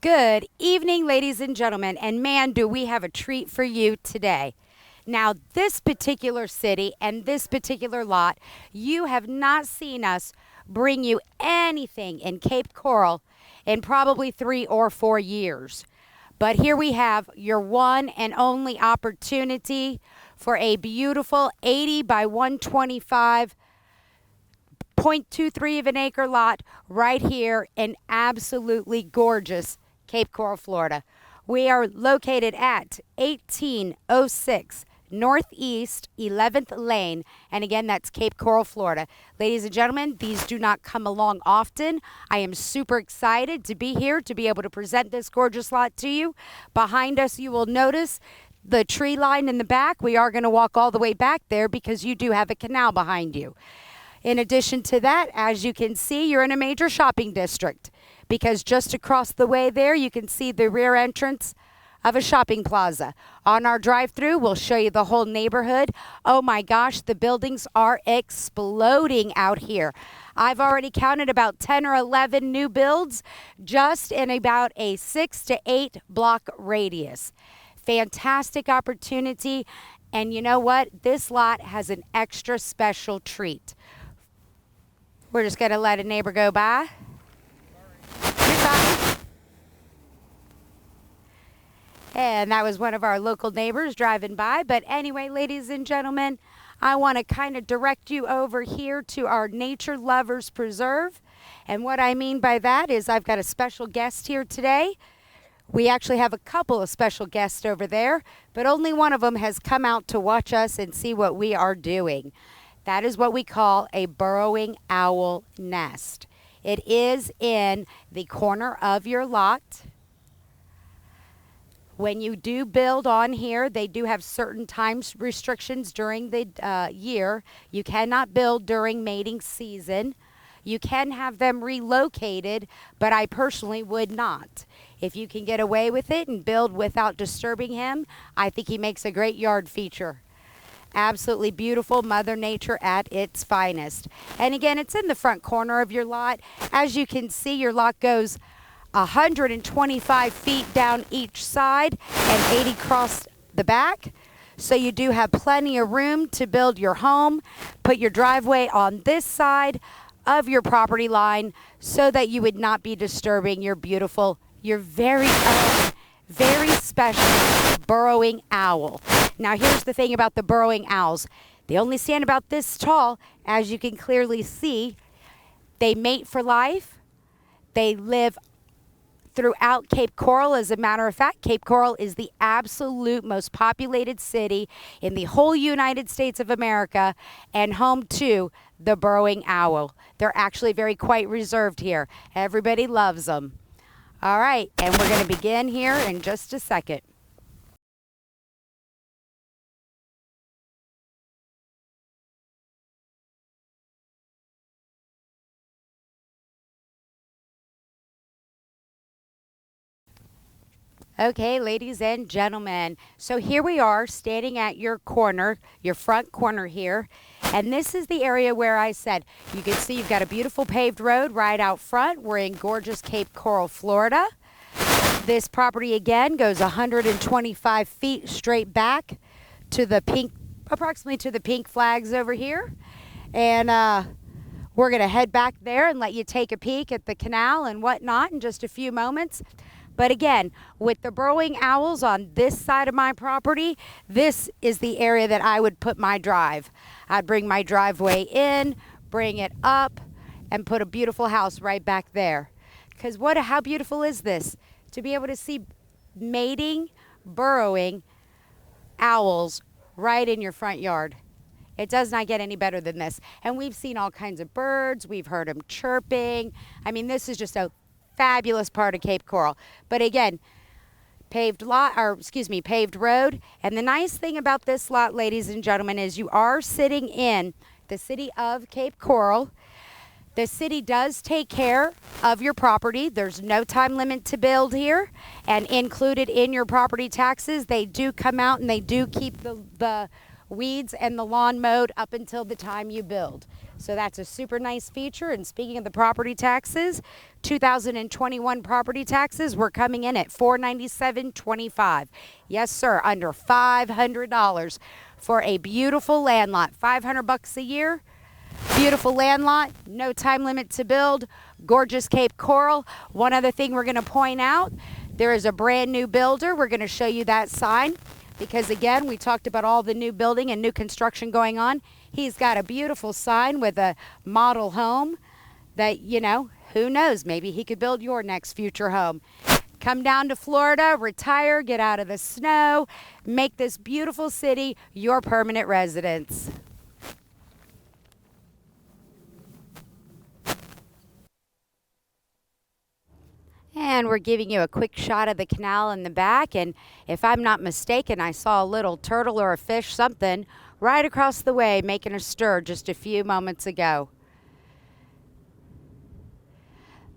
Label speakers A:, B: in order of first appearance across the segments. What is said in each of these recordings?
A: Good evening, ladies and gentlemen, and man, do we have a treat for you today. Now, this particular city and this particular lot, you have not seen us bring you anything in Cape Coral in probably 3 or 4 years. But here we have your one and only opportunity for a beautiful 80 by 125 0.23 of an acre lot right here in absolutely gorgeous Cape Coral, Florida. We are located at 1806 Northeast 11th Lane, and again, that's Cape Coral, Florida. Ladies and gentlemen, these do not come along often. I am super excited to be here to be able to present this gorgeous lot to you. Behind us, you will notice the tree line in the back. We are going to walk all the way back there because you do have a canal behind you. In addition to that, as you can see, you're in a major shopping district because just across the way there, you can see the rear entrance of a shopping plaza. On our drive-through, we'll show you the whole neighborhood. Oh my gosh, the buildings are exploding out here. I've already counted about 10 or 11 new builds just in about a 6 to 8 block radius. Fantastic opportunity. And you know what? This lot has an extra special treat. We're just going to let a neighbor go by. Goodbye. And that was one of our local neighbors driving by. But anyway, ladies and gentlemen, I want to kind of direct you over here to our Nature Lovers Preserve. And what I mean by that is I've got a special guest here today. We actually have a couple of special guests over there, but only one of them has come out to watch us and see what we are doing. That is what we call a burrowing owl nest. It is in the corner of your lot. When you do build on here, they do have certain time restrictions during the year. You cannot build during mating season. You can have them relocated, but I personally would not. If you can get away with it and build without disturbing him, I think he makes a great yard feature. Absolutely beautiful Mother Nature at its finest. And again, it's in the front corner of your lot. As you can see, your lot goes 125 feet down each side and 80 across the back. So you do have plenty of room to build your home. Put your driveway on this side of your property line so that you would not be disturbing your beautiful, your very own, very special burrowing owl. Now here's the thing about the burrowing owls. They only stand about this tall, as you can clearly see. They mate for life. They live throughout Cape Coral. As a matter of fact, Cape Coral is the absolute most populated city in the whole United States of America and home to the burrowing owl. They're actually quite reserved here. Everybody loves them. All right, and we're going to begin here in just a second. Okay, ladies and gentlemen, so here we are standing at your corner, your front corner here, and this is the area where I said, you can see you've got a beautiful paved road right out front. We're in gorgeous Cape Coral, Florida. This property again goes 125 feet straight back to the pink, approximately to the pink flags over here. And we're gonna head back there and let you take a peek at the canal and whatnot in just a few moments. But again, with the burrowing owls on this side of my property, this is the area that I would put my drive. I'd bring my driveway in, bring it up, and put a beautiful house right back there. Because how beautiful is this? To be able to see mating, burrowing owls right in your front yard. It does not get any better than this. And we've seen all kinds of birds. We've heard them chirping. I mean, this is just a fabulous part of Cape Coral. But again, paved road. And the nice thing about this lot, ladies and gentlemen, is you are sitting in the city of Cape Coral. The city does take care of your property. There's no time limit to build here. And included in your property taxes, they do come out and they do keep the weeds and the lawn mowed up until the time you build. So that's a super nice feature. And speaking of the property taxes, 2021 property taxes were coming in at $497.25. Yes, sir, under $500 for a beautiful land lot. $500 a year. Beautiful land lot, no time limit to build, gorgeous Cape Coral. One other thing we're going to point out, there is a brand new builder. We're going to show you that sign because, again, we talked about all the new building and new construction going on. He's got a beautiful sign with a model home that, you know, who knows, maybe he could build your next future home. Come down to Florida, retire, get out of the snow, make this beautiful city your permanent residence. And we're giving you a quick shot of the canal in the back. And if I'm not mistaken, I saw a little turtle or a fish, something, right across the way making a stir just a few moments ago.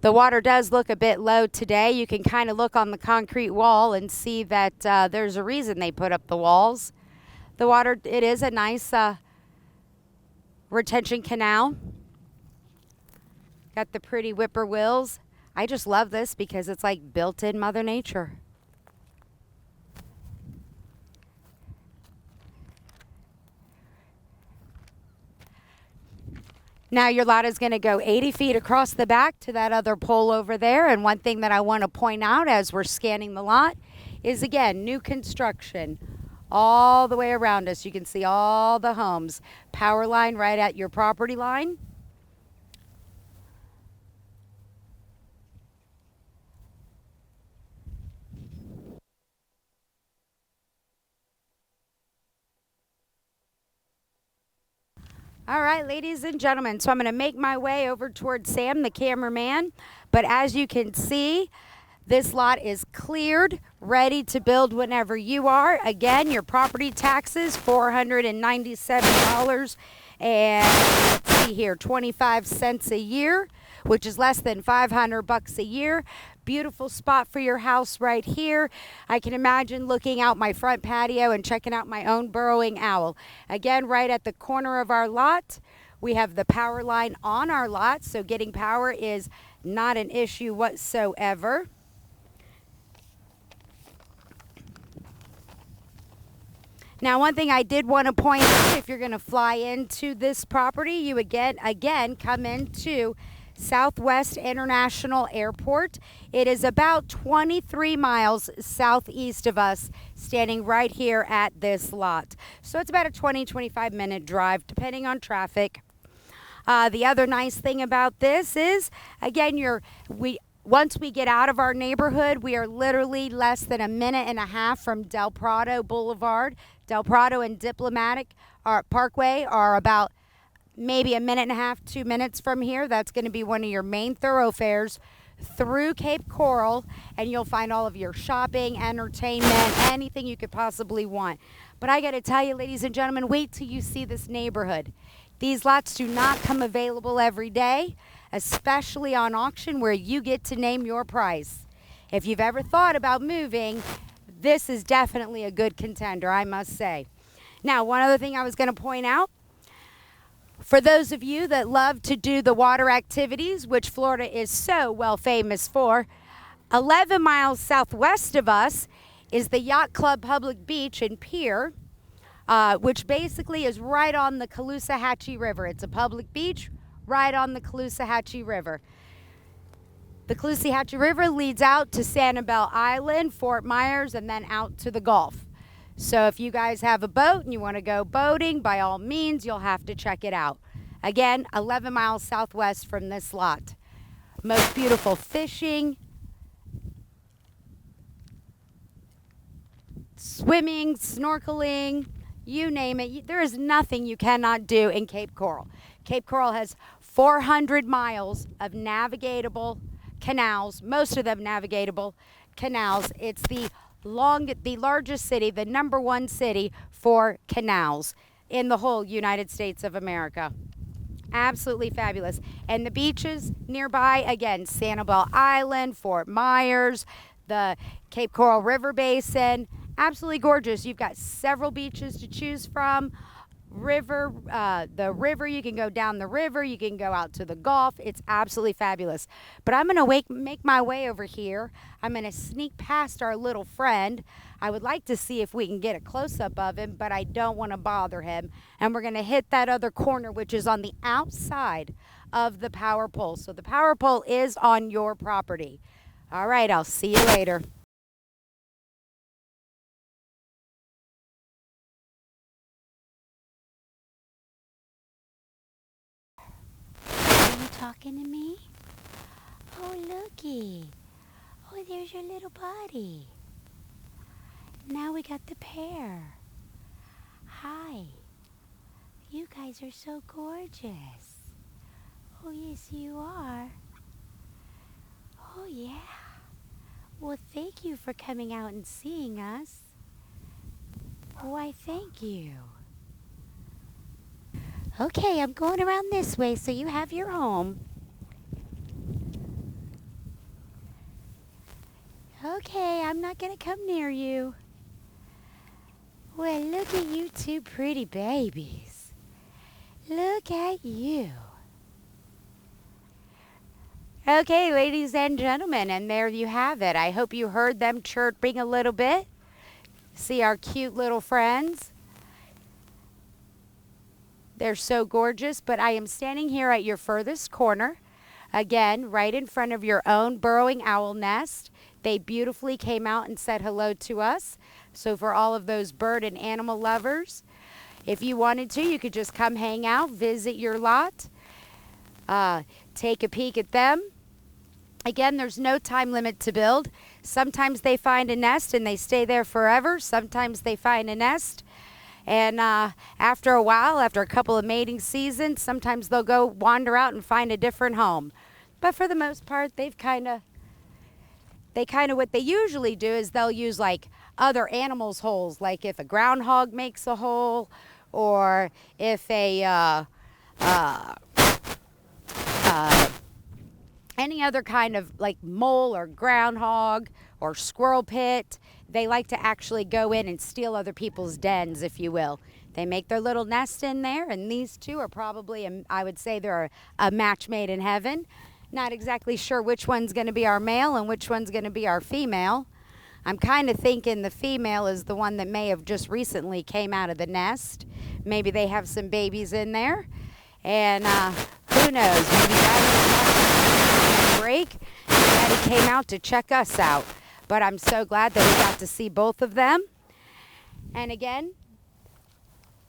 A: The water does look a bit low today. You can kind of look on the concrete wall and see that there's a reason they put up the walls. The water, it is a nice retention canal. Got the pretty whippoorwills. I just love this because it's like built-in Mother Nature. Now your lot is going to go 80 feet across the back to that other pole over there. And one thing that I want to point out as we're scanning the lot is, again, new construction all the way around us. You can see all the homes. Power line right at your property line. All right, ladies and gentlemen, so I'm going to make my way over towards Sam, the cameraman. But as you can see, this lot is cleared, ready to build whenever you are. Again, your property taxes, $497 and let's see here, 25 cents a year, which is less than $500 a year. Beautiful spot for your house right here. I can imagine looking out my front patio and checking out my own burrowing owl. Again, right at the corner of our lot, we have the power line on our lot, so getting power is not an issue whatsoever. Now, one thing I did want to point out, if you're going to fly into this property, you again come into Southwest International Airport. It is about 23 miles southeast of us, standing right here at this lot. So it's about a 20-25 minute drive, depending on traffic. The other nice thing about this is, again, once we get out of our neighborhood, we are literally less than a minute and a half from Del Prado Boulevard. Del Prado and Diplomatic Parkway are about maybe a minute and a half, 2 minutes from here. That's going to be one of your main thoroughfares through Cape Coral, and you'll find all of your shopping, entertainment, anything you could possibly want. But I got to tell you, ladies and gentlemen, wait till you see this neighborhood. These lots do not come available every day, especially on auction where you get to name your price. If you've ever thought about moving, this is definitely a good contender, I must say. Now, one other thing I was going to point out, for those of you that love to do the water activities, which Florida is so well famous for, 11 miles southwest of us is the Yacht Club Public Beach and Pier, which basically is right on the Caloosahatchee River. It's a public beach right on the Caloosahatchee River. The Caloosahatchee River leads out to Sanibel Island, Fort Myers, and then out to the Gulf. So if you guys have a boat and you want to go boating, by all means, you'll have to check it out. Again, 11 miles southwest from this lot. Most beautiful fishing, swimming, snorkeling, you name it. There is nothing you cannot do in Cape Coral. Cape Coral has 400 miles of navigatable canals, most of them navigatable canals. It's the largest city, the #1 city for canals in the whole United States of America. Absolutely fabulous. And the beaches nearby, again, Sanibel Island, Fort Myers, the Cape Coral River Basin, absolutely gorgeous. You've got several beaches to choose from, river, you can go down the river, you can go out to the Gulf. It's absolutely fabulous. But I'm going to make my way over here. I'm going to sneak past our little friend. I would like to see if we can get a close-up of him, but I don't want to bother him. And we're going to hit that other corner, which is on the outside of the power pole. So the power pole is on your property. All right, I'll see you later. Are you talking to me? Oh, looky. Oh, there's your little buddy. Now we got the pair. Hi. You guys are so gorgeous. Oh, yes, you are. Oh, yeah. Well, thank you for coming out and seeing us. Why, thank you. Okay, I'm going around this way so you have your home. Okay, I'm not going to come near you. Well, look at you two pretty babies. Look at you. Okay, ladies and gentlemen, and there you have it. I hope you heard them chirping a little bit. See our cute little friends. They're so gorgeous, but I am standing here at your furthest corner. Again, right in front of your own burrowing owl nest. They beautifully came out and said hello to us. So for all of those bird and animal lovers, if you wanted to, you could just come hang out, visit your lot, take a peek at them. Again, there's no time limit to build. Sometimes they find a nest and they stay there forever. Sometimes they find a nest and after a while, after a couple of mating seasons, sometimes they'll go wander out and find a different home. But for the most part, what they usually do is they'll use like other animals' holes, like if a groundhog makes a hole, or if any other kind of like mole or groundhog or squirrel pit, they like to actually go in and steal other people's dens, if you will. They make their little nest in there, and these two are probably, I would say they're a match made in heaven. Not exactly sure which one's going to be our male and which one's going to be our female. I'm kind of thinking the female is the one that may have just recently came out of the nest. Maybe they have some babies in there. And who knows, maybe Daddy was break and Daddy came out to check us out. But I'm so glad that we got to see both of them. And again,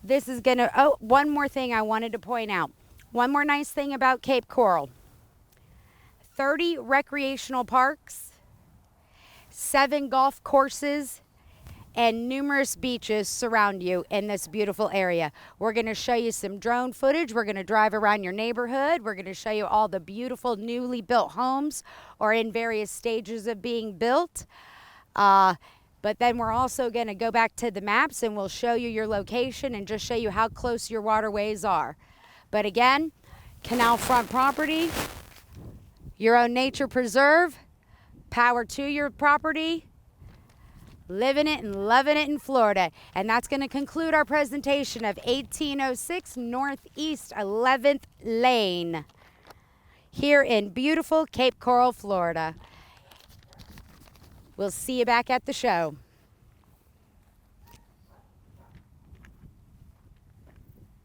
A: this is going to, oh, one more thing I wanted to point out. One more nice thing about Cape Coral. 30 recreational parks, 7 golf courses, and numerous beaches surround you in this beautiful area. We're going to show you some drone footage. We're going to drive around your neighborhood. We're going to show you all the beautiful newly built homes or in various stages of being built. But then we're also going to go back to the maps and we'll show you your location and just show you how close your waterways are. But again, canal front property, your own nature preserve, power to your property, living it and loving it in Florida. And that's going to conclude our presentation of 1806 Northeast 11th Lane here in beautiful Cape Coral, Florida. We'll see you back at the show.